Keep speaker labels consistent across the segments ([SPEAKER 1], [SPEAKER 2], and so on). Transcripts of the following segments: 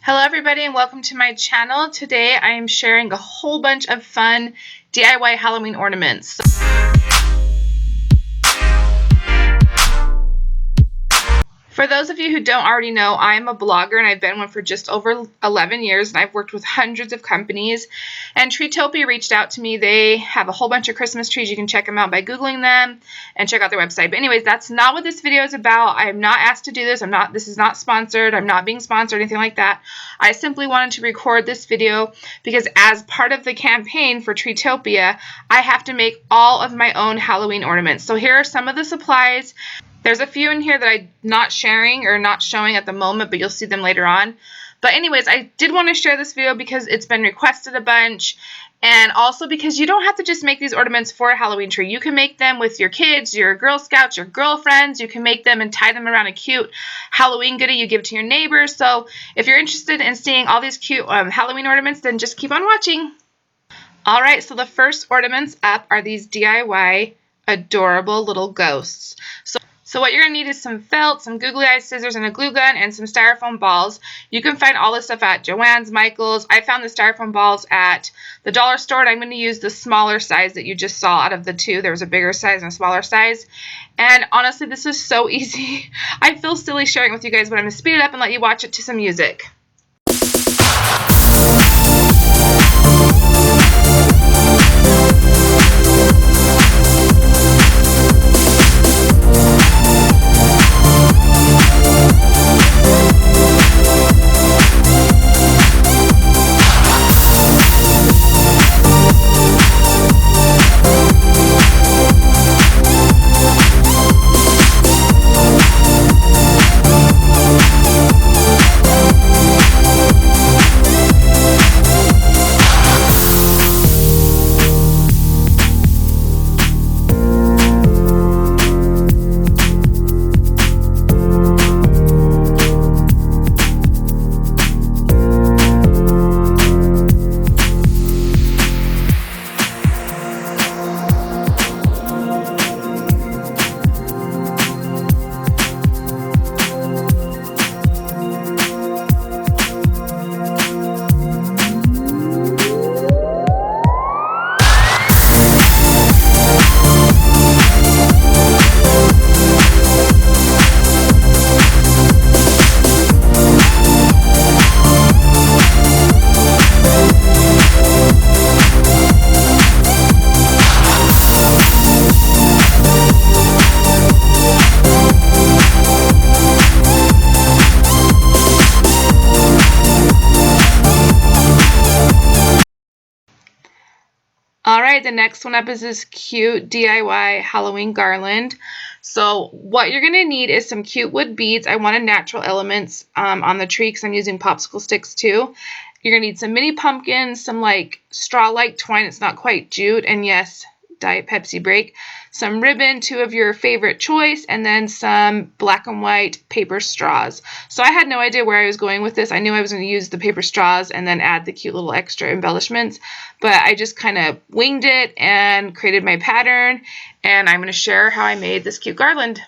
[SPEAKER 1] Hello everybody and welcome to my channel. Today I am sharing a whole bunch of fun DIY Halloween ornaments. For those of you who don't already know, I'm a blogger and I've been one for just over 11 years and I've worked with hundreds of companies. And Treetopia reached out to me. They have a whole bunch of Christmas trees. You can check them out by Googling them and check out their website. But anyways, that's not what this video is about. I am not asked to do this. This is not sponsored. I'm not being sponsored or anything like that. I simply wanted to record this video because as part of the campaign for Treetopia, I have to make all of my own Halloween ornaments. So here are some of the supplies. There's a few in here that I'm not sharing or not showing at the moment, but you'll see them later on. But anyways, I did want to share this video because it's been requested a bunch, and also because you don't have to just make these ornaments for a Halloween tree. You can make them with your kids, your Girl Scouts, your girlfriends. You can make them and tie them around a cute Halloween goodie you give to your neighbors. So if you're interested in seeing all these cute Halloween ornaments, then just keep on watching. All right, so the first ornaments up are these DIY adorable little ghosts. So what you're going to need is some felt, some googly eye scissors, and a glue gun, and some styrofoam balls. You can find all this stuff at Joann's, Michael's. I found the styrofoam balls at the dollar store, and I'm going to use the smaller size that you just saw out of the two. There was a bigger size and a smaller size. And honestly, this is so easy. I feel silly sharing it with you guys, but I'm going to speed it up and let you watch it to some music. Alright, the next one up is this cute DIY Halloween garland. So what you're going to need is some cute wood beads. I wanted natural elements on the tree because I'm using popsicle sticks too. You're going to need some mini pumpkins, some like straw-like twine. It's not quite jute, and yes, Diet Pepsi break. Some ribbon, two of your favorite choice, and then some black and white paper straws. So I had no idea where I was going with this. I knew I was going to use the paper straws and then add the cute little extra embellishments, but I just kind of winged it and created my pattern, and I'm going to share how I made this cute garland.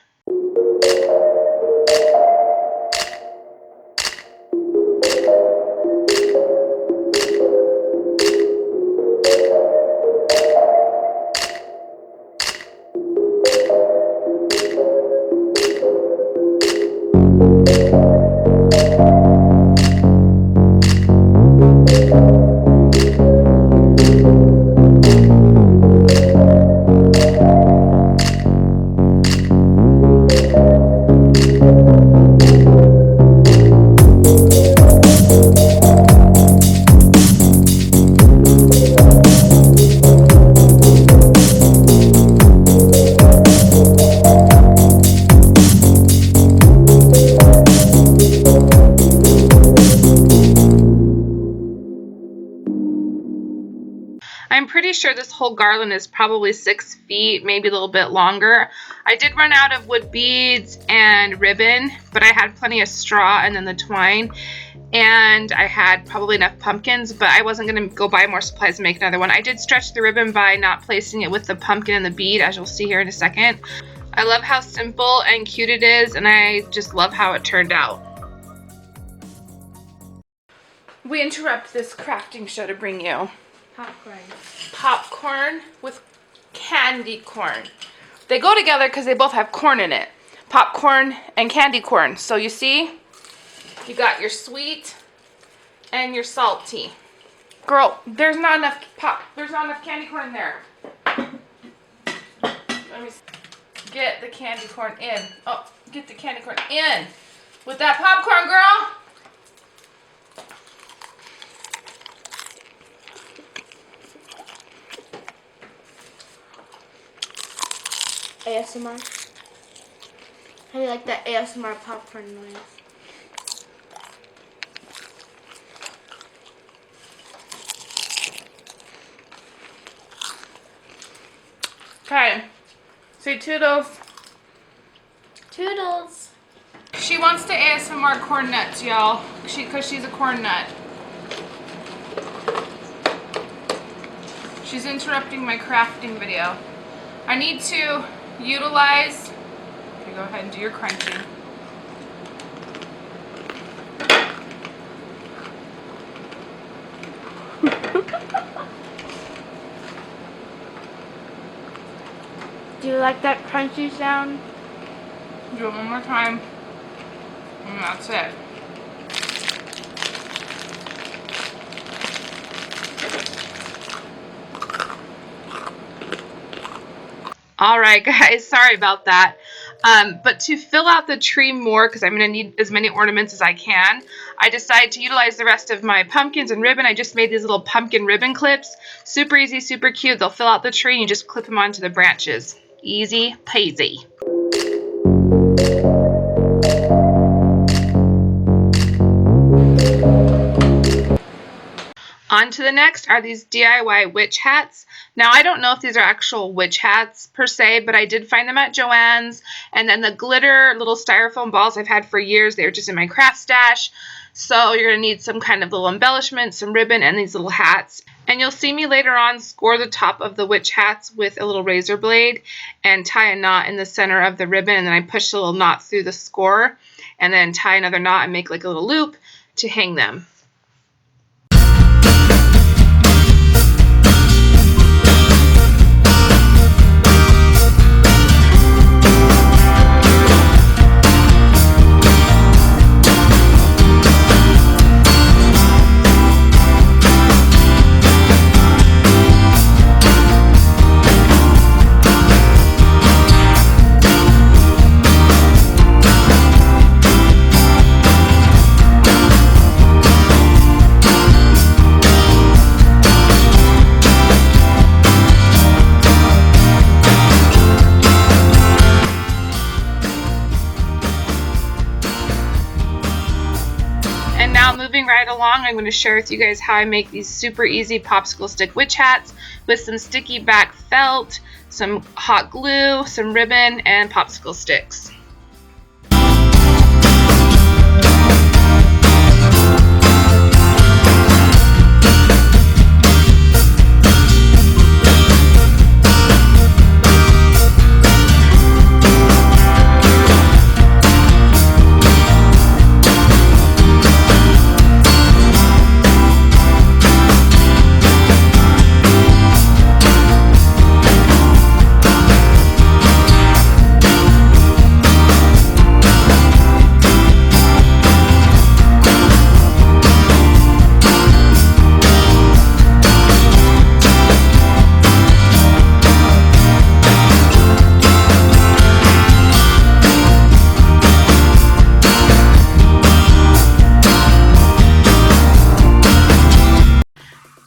[SPEAKER 1] I'm pretty sure this whole garland is probably 6 feet, maybe a little bit longer. I did run out of wood beads and ribbon, but I had plenty of straw and then the twine. And I had probably enough pumpkins, but I wasn't going to go buy more supplies and make another one. I did stretch the ribbon by not placing it with the pumpkin and the bead, as you'll see here in a second. I love how simple and cute it is, and I just love how it turned out. we interrupt this crafting show to bring you
[SPEAKER 2] Popcorn.
[SPEAKER 1] popcorn with candy corn. They go together because they both have corn in it. Popcorn and candy corn. So you see, you got your sweet and your salty. Girl, there's not enough candy corn in there. Let me get the candy corn in. Oh, get the candy corn in with that popcorn, girl.
[SPEAKER 2] ASMR. How do you like that ASMR popcorn noise?
[SPEAKER 1] Okay. Say toodles.
[SPEAKER 2] Toodles.
[SPEAKER 1] She wants to ASMR corn nuts, y'all. Because she's a corn nut. She's interrupting my crafting video. I need to utilize... Okay, go ahead and do your crunching.
[SPEAKER 2] Do you like that crunchy sound?
[SPEAKER 1] Do it one more time. And that's it. All right, guys, sorry about that. But to fill out the tree more, because I'm going to need as many ornaments as I can, I decided to utilize the rest of my pumpkins and ribbon. I just made these little pumpkin ribbon clips. Super easy, super cute. They'll fill out the tree and you just clip them onto the branches. Easy peasy. On to the next are these DIY witch hats. Now, I don't know if these are actual witch hats per se, but I did find them at Joann's. And then the glitter little styrofoam balls I've had for years. They were just in my craft stash. So you're going to need some kind of little embellishment, some ribbon, and these little hats. And you'll see me later on score the top of the witch hats with a little razor blade and tie a knot in the center of the ribbon. And then I push a little knot through the score and then tie another knot and make like a little loop to hang them. And now moving right along, I'm going to share with you guys how I make these super easy popsicle stick witch hats with some sticky back felt, some hot glue, some ribbon, and popsicle sticks.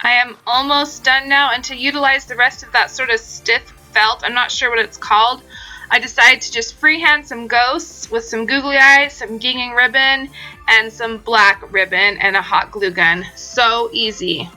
[SPEAKER 1] I am almost done now, and to utilize the rest of that sort of stiff felt, I'm not sure what it's called, I decided to just freehand some ghosts with some googly eyes, some gingham ribbon, and some black ribbon and a hot glue gun. So easy.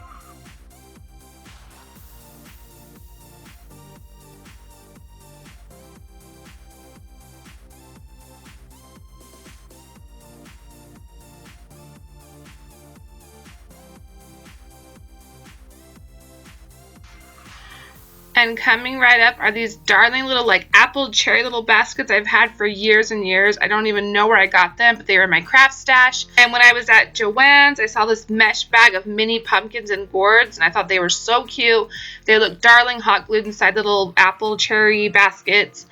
[SPEAKER 1] And coming right up are these darling little like apple apple cherry little baskets I've had for years and years. I don't even know where I got them, but they were in my craft stash. And when I was at Joann's, I saw this mesh bag of mini pumpkins and gourds, and I thought they were so cute. They look darling, hot glued inside the little apple cherry baskets.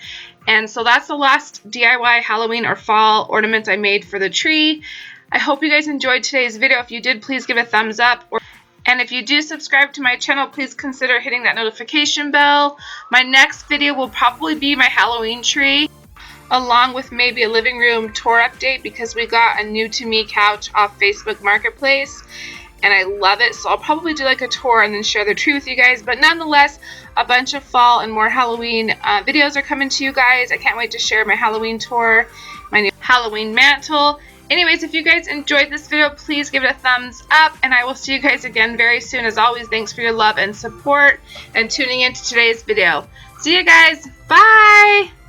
[SPEAKER 1] And so that's the last DIY Halloween or fall ornament I made for the tree. I hope you guys enjoyed today's video. If you did, please give a thumbs up. And if you do subscribe to my channel, please consider hitting that notification bell. My next video will probably be my Halloween tree, along with maybe a living room tour update, because we got a new to me couch off Facebook Marketplace and I love it. So I'll probably do like a tour and then share the tree with you guys. But nonetheless, a bunch of fall and more Halloween videos are coming to you guys. I can't wait to share my Halloween tour, my new Halloween mantle. Anyways, if you guys enjoyed this video, please give it a thumbs up, and I will see you guys again very soon. As always, thanks for your love and support and tuning into today's video. See you guys. Bye!